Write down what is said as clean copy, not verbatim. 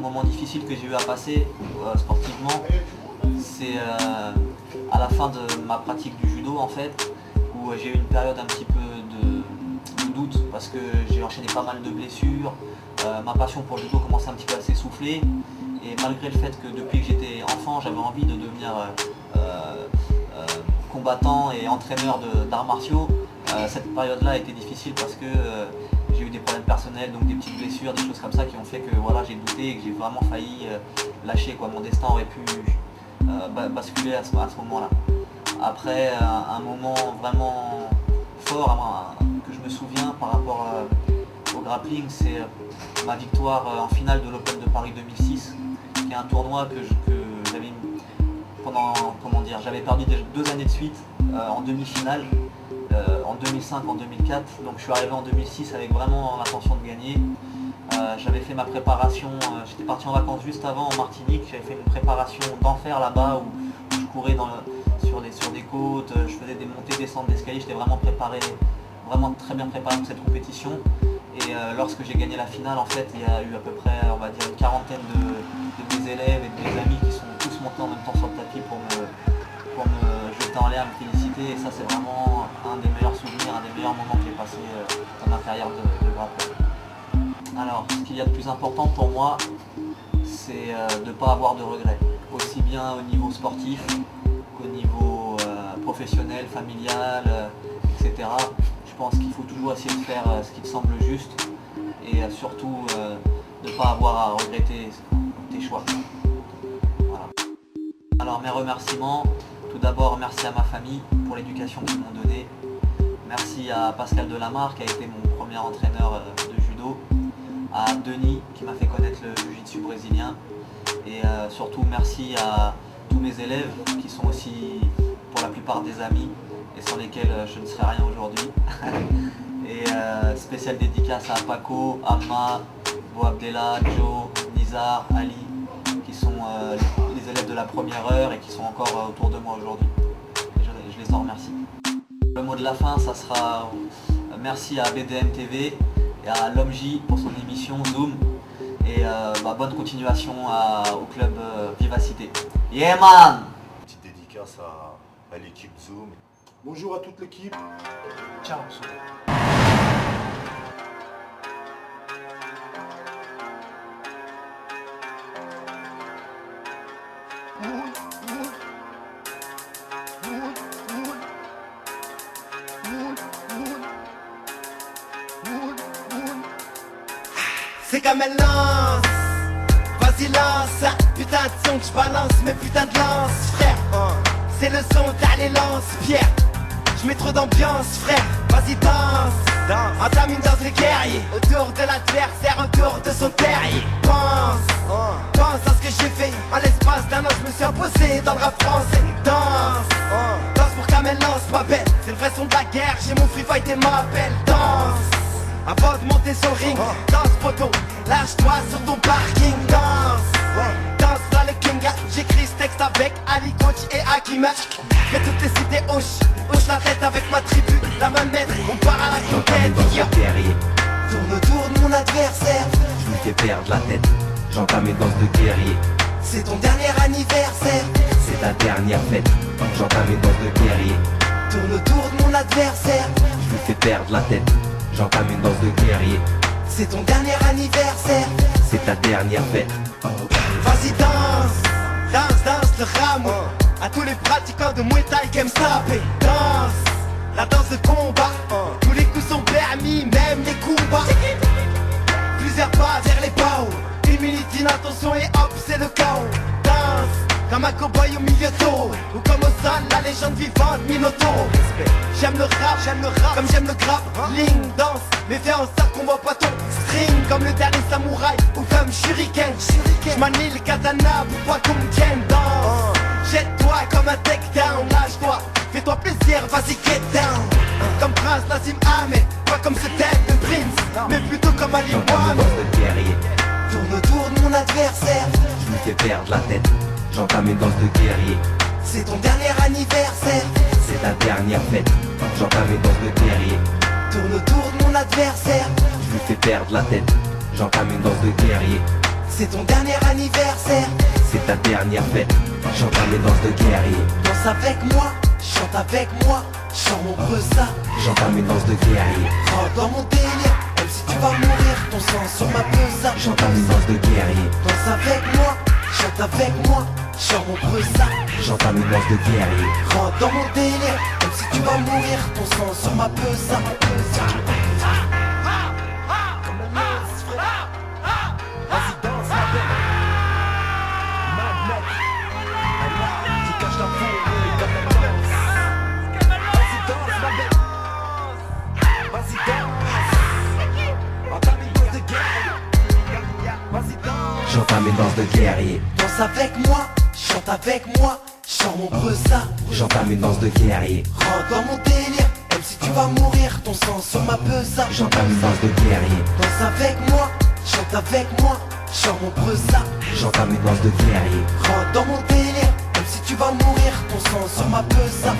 moment difficile que j'ai eu à passer sportivement, c'est à la fin de ma pratique du judo en fait, où j'ai eu une période un petit peu de doute parce que j'ai enchaîné pas mal de blessures, ma passion pour le judo commençait un petit peu à s'essouffler et malgré le fait que depuis que j'étais enfant j'avais envie de devenir combattant et entraîneur d'arts martiaux, cette période-là a été difficile parce que j'ai eu des problèmes personnels, donc des petites blessures, des choses comme ça qui ont fait que voilà, j'ai douté et que j'ai vraiment failli lâcher quoi. Mon destin aurait pu basculer à ce moment-là. Après un moment vraiment fort que je me souviens par rapport au grappling, c'est ma victoire en finale de l'Open de Paris 2006, qui est un tournoi que j'avais pendant, j'avais perdu 2 années de suite en demi-finale, en 2005, en 2004, donc je suis arrivé en 2006 avec vraiment l'intention de gagner. J'avais fait ma préparation, j'étais parti en vacances juste avant en Martinique, j'avais fait une préparation d'enfer là-bas où je courais sur des côtes, je faisais des montées, descentes d'escalier, j'étais vraiment préparé, vraiment très bien préparé pour cette compétition. Et lorsque j'ai gagné la finale, en fait, il y a eu à peu près, on va dire, une quarantaine de mes élèves et de mes amis qui sont tous montés en même temps sur le tapis pour me jeter en l'air, me féliciter. Et ça, c'est vraiment un des meilleurs souvenirs, un des meilleurs moments que j'ai passé dans ma carrière de grappeur. Alors, ce qu'il y a de plus important pour moi, c'est de ne pas avoir de regrets, aussi bien au niveau sportif qu'au niveau professionnel, familial, etc. Je pense qu'il faut toujours essayer de faire ce qui te semble juste et surtout ne pas avoir à regretter tes choix. Voilà. Alors mes remerciements, tout d'abord merci à ma famille pour l'éducation qu'ils m'ont donnée. Merci à Pascal Delamarre qui a été mon premier entraîneur de judo, à Denis qui m'a fait connaître le jiu-jitsu brésilien et surtout merci à tous mes élèves qui sont aussi pour la plupart des amis et sans lesquels je ne serais rien aujourd'hui. Et spéciale dédicace à Paco, Amma, Boabdella, Joe, Nizar, Ali, qui sont les élèves de la première heure et qui sont encore autour de moi aujourd'hui. Je les en remercie. Le mot de la fin, ça sera merci à BDM TV et à L'Homme J pour son émission Zoom. Et bonne continuation au club Vivacité. Yeah man! Petite dédicace à l'équipe Zoom. Bonjour à toute l'équipe. Ciao. C'est comme elle lance, vas-y lance, putain de son que je balance, mais putain de lance, frère. C'est le son, t'allez lance, Pierre. Je mets trop d'ambiance, frère, vas-y danse. Entame une danse de guerrier, autour de l'adversaire, autour de son terrier. Pense à ce que j'ai fait, en l'espace d'un an je me suis imposé dans le rap français. Danse pour Kamel lance, ma belle, c'est le vrai son de la guerre, j'ai mon free fight et ma belle. Danse, avant de monter sur le ring, danse poteau, lâche-toi sur ton parking. Danse là le king, j'écris ce texte avec Ali Coach et Akima. Que toutes les cités hoche la tête avec ma tribu, la main maître, on part à la conquête. Tourne autour de mon adversaire, je lui fais perdre la tête, j'entame une danse de guerrier. C'est ton dernier anniversaire, c'est ta dernière fête, j'entame une danse de guerrier. Tourne autour de mon adversaire, je lui fais perdre la tête, j'entame une danse de guerrier. C'est ton dernier anniversaire, c'est ta dernière fête. Vas-y danse le rameau. À tous les pratiquants de Muay Thai qui aiment se taper. Danse, la danse de combat. Tous les coups sont permis, même les coups bas. Plusieurs pas vers les paos. Une minute d'inattention et hop c'est le chaos. Danse, comme un cow-boy au milieu d'eau. Ou comme au sol, la légende vivante Minoto. J'aime le rap, comme j'aime le grap. Ligne, danse, mais fais en sorte qu'on voit pas ton string. Comme le dernier samouraï ou comme Shuriken. J'manie le katana pour pas qu'on me tienne. Danse, jette-toi comme un takedown. Lâche-toi, fais-toi plaisir, vas-y get down. Comme Prince Nassim Ahmed, pas comme ce tête de Prince, mais plutôt comme Ali Mohamed. Tourne autour de mon adversaire, je lui fais perdre la tête, j'entame une danse de guerrier. C'est ton dernier anniversaire, c'est ta dernière fête, j'entame une danse de guerrier. Tourne autour de mon adversaire, je lui fais perdre la tête, j'entame une danse de guerrier. c'est ton dernier anniversaire. C'est ta dernière fête, j'entends mes danses de guerrier. Danse avec moi, chante avec moi, chante mon ça. J'entends mes danses de guerrier. Rentre dans mon délire, même si tu vas mourir, ton sang sur ma ça. J'entends mes danses de guerrier. Danse avec moi, chante avec moi, chante mon ça. J'entends mes danses de guerrier. Rentre dans mon délire, même si tu vas mourir, ton sang sur ma ça. Vas-y danse ma belle. Magnet. Tu caches ta fourrure comme la danse. Vas-y danse ma belle. Vas-y danse. Entends mes danses de guerrier. Vas-y danse. J'entends mes danses de guerrier. Danse avec moi, chante avec moi, chante mon ça. J'entends mes danses de guerrier. Rentre dans mon délire, même si tu vas mourir, ton sang sur ma ça. J'entends mes danses de guerrier. Danse avec moi, chante avec moi, chante mon ça. J'entends mes danses de guerrier. Rentre dans mon délire, même si tu vas mourir, ton sang sur ma ça.